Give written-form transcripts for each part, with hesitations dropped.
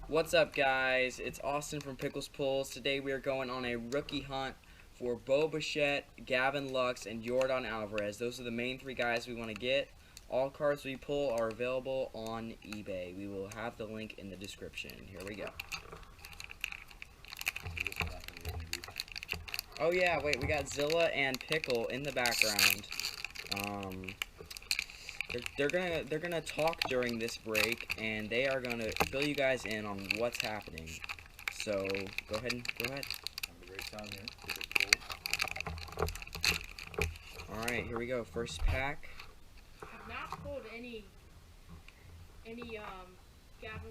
What's up, guys? It's Austin from Pickles Pulls. Today we are going on a rookie hunt for Bo Bichette, Gavin Lux, and Yordan Alvarez. Those are the main three guys we want to get. All cards we pull are available on eBay. We will have the link in the description. Here we go. Oh yeah, wait, we got Zilla and Pickle in the background. They're gonna talk during this break, and they are gonna fill you guys in on what's happening. So go ahead. Have a great time here. All right, here we go. First pack. I've not pulled any Gavin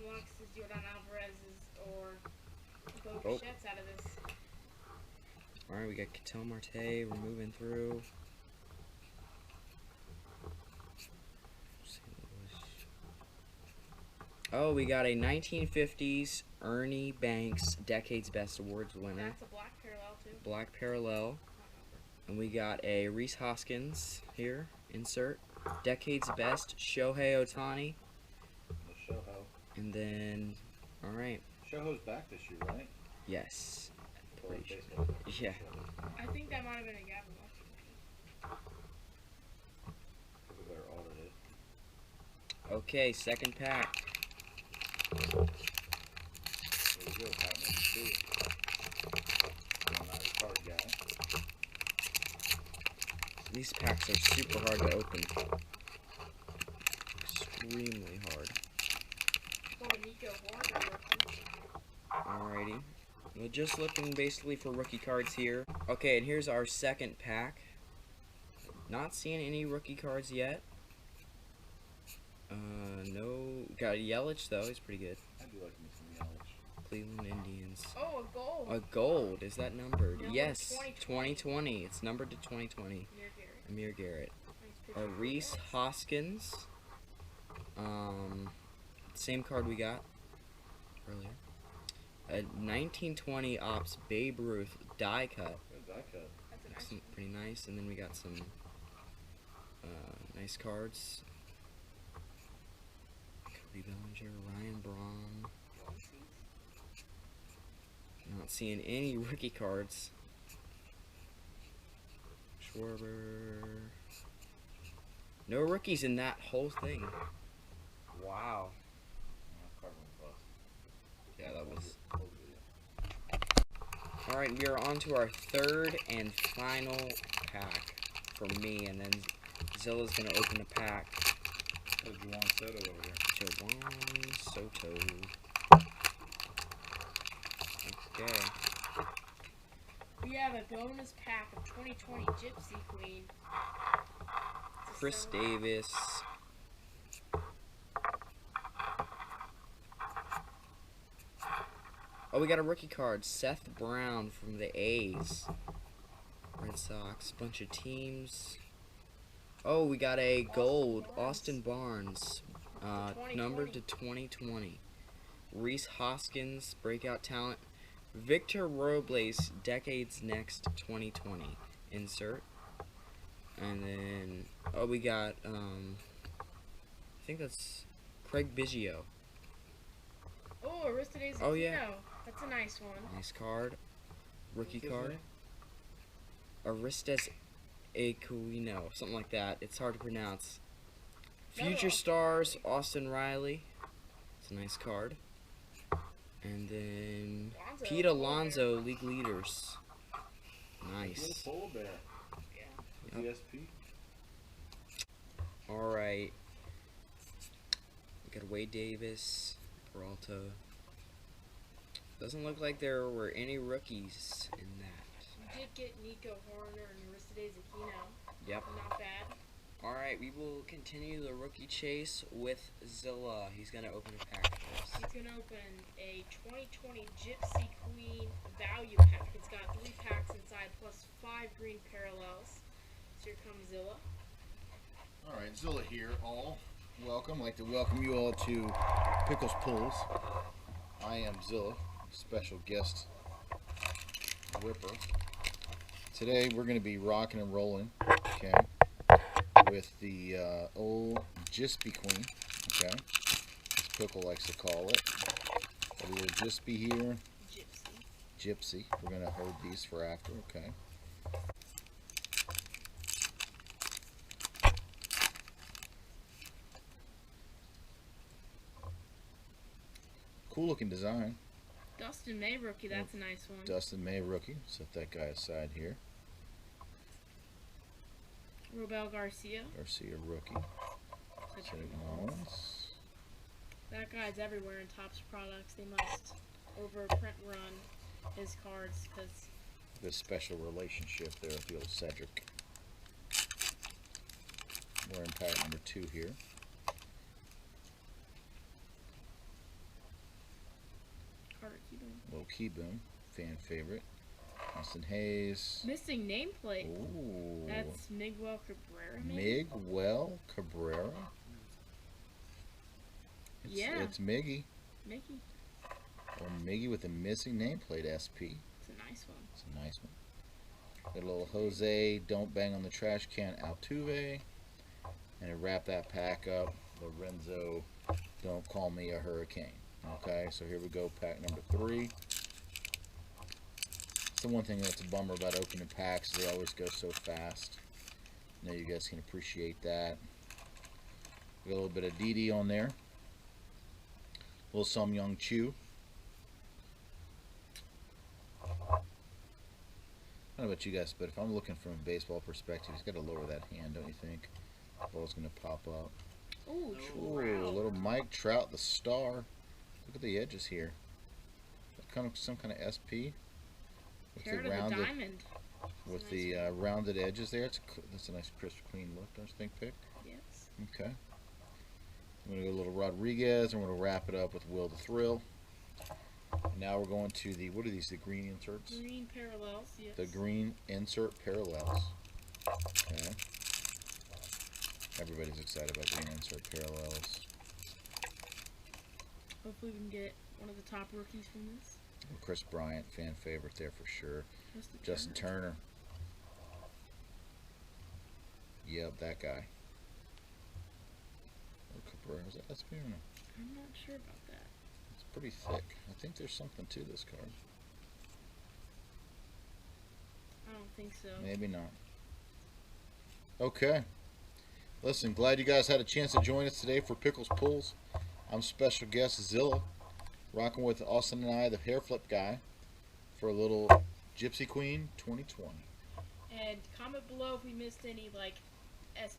Lux's, Yordan Alvarez's, or Bo Bichette's out of this. All right, we got Ketel Marte. We're moving through. Oh, we got a 1950s Ernie Banks Decades Best Awards winner. That's a black parallel too. Black parallel. And we got a Rhys Hoskins here. Insert. Decades Best Shohei Ohtani. Shoho. And then, all right. Shoho's back this year, right? Yes. Pretty sure. Yeah. I think that might have been a Gavin Lux. We better audit it. Okay, second pack. There you go, pack number 2. Nice card guy. These packs are super hard to open. Extremely hard. Pulled a Nico Horner rookie. Alrighty. We're just looking basically for rookie cards here. Okay, and here's our second pack. Not seeing any rookie cards yet. No. Got Yelich though. He's pretty good. I do like me some Yelich. Cleveland Indians. Oh, a gold. A gold. Is that numbered? Number Yes. 2020. 2020. It's numbered to 2020. Amir Garrett. Amir Garrett. Nice picture. Rhys Hoskins. Same card we got earlier. A 1920 Ops Babe Ruth die cut. Good die cut. That's a nice Looks one. pretty nice. And then we got some nice cards. Cody Bellinger, Ryan Braun. Not seeing any rookie cards. Schwarber. No rookies in that whole thing. Wow. Card went bust. Yeah, that was. Close it. Alright, we are on to our third and final pack for me, and then Zilla's going to open a pack. There's Juan Soto over there. Juan Soto. Okay. We have a bonus pack of 2020 Gypsy Queen. It's a Chris silver. Davis. Oh, we got a rookie card. Seth Brown from the A's. Red Sox. Bunch of teams. Oh, we got a gold. Austin Barnes. Numbered to 2020. Rhys Hoskins. Breakout talent. Victor Robles. Decades Next 2020. Insert. And then, oh, we got, I think that's Craig Biggio. Oh, Aristides Oh, yeah. Aquino. That's a nice one. Nice card. Rookie What's his card. name? Aristes Aquino. Something like that. It's hard to pronounce. No, Future Austin Stars, Austin Riley. It's a nice card. And then Alonso. Pete Alonso, League Leaders. Little Nice. polar bear. Yeah. GSP. Alright. We got Wade Davis, Peralta. Doesn't look like there were any rookies in that. We did get Nico Horner and Aristides Aquino. Yep. Not bad. Alright, we will continue the rookie chase with Zilla. He's going to open a pack for us. He's going to open a 2020 Gypsy Queen value pack. It's got 3 packs inside plus 5 green parallels. So here comes Zilla. Alright, Zilla here, all. Welcome. I'd like to welcome you all to Pickles Pulls. I am Zilla, special guest whipper. Today we're going to be rocking and rolling, okay, with the old Gypsy Queen, okay, as Pickle likes to call it. Got a little Gypsy here. Gypsy. Gypsy. We're going to hold these for after, okay. Cool looking design. Dustin May rookie, that's a nice one. Dustin May rookie. Set that guy aside here. Robel Garcia. Garcia rookie. Such Setting a on. That guy's everywhere in Topps products. They must overprint run his cards because This special relationship there with the old Cedric. We're in pack number 2 here. Carter Keaton. Little Keyboom, fan favorite. Austin Hayes. Missing nameplate. Ooh. That's Miguel Cabrera, maybe? Miguel Cabrera. It's Miggy. Mickey. Or Miggy with a missing nameplate SP. It's a nice one. It's a nice one. Got a little Jose, Don't Bang on the Trash Can, Altuve. And to wrap that pack up, Lorenzo, Don't Call Me a Hurricane. Okay, so here we go, pack number 3. It's the one thing that's a bummer about opening packs, they always go so fast. I know you guys can appreciate that. Got a little bit of Didi on there. A little Sum Young Chu. I don't know about you guys, but if I'm looking from a baseball perspective, he's got to lower that hand, don't you think? The ball's going to pop up. Ooh, Ooh, a Trout. little Mike Trout, the star. Look at the edges here. Kind of some kind of SP with Carrot the of the rounded diamond. with Nice the rounded edges there. That's a nice crisp, clean look. Don't you think, Pick? Yes. Okay. I'm gonna go a little Rodriguez, and we're gonna wrap it up with Will the Thrill. And now we're going to the, what are these? The green inserts. Green parallels, yes. The green insert parallels. Okay. Everybody's excited about green insert parallels. Hopefully we can get one of the top rookies from this. Chris Bryant, fan favorite there for sure. Justin Turner. Yep, that guy. Or Cabrera, is that SP or no? I'm not sure about that. It's pretty thick. I think there's something to this card. I don't think so. Maybe not. Okay. Listen, glad you guys had a chance to join us today for Pickles Pulls. I'm special guest Zilla, rocking with Austin and I, the hair flip guy, for a little Gypsy Queen 2020. And comment below if we missed any like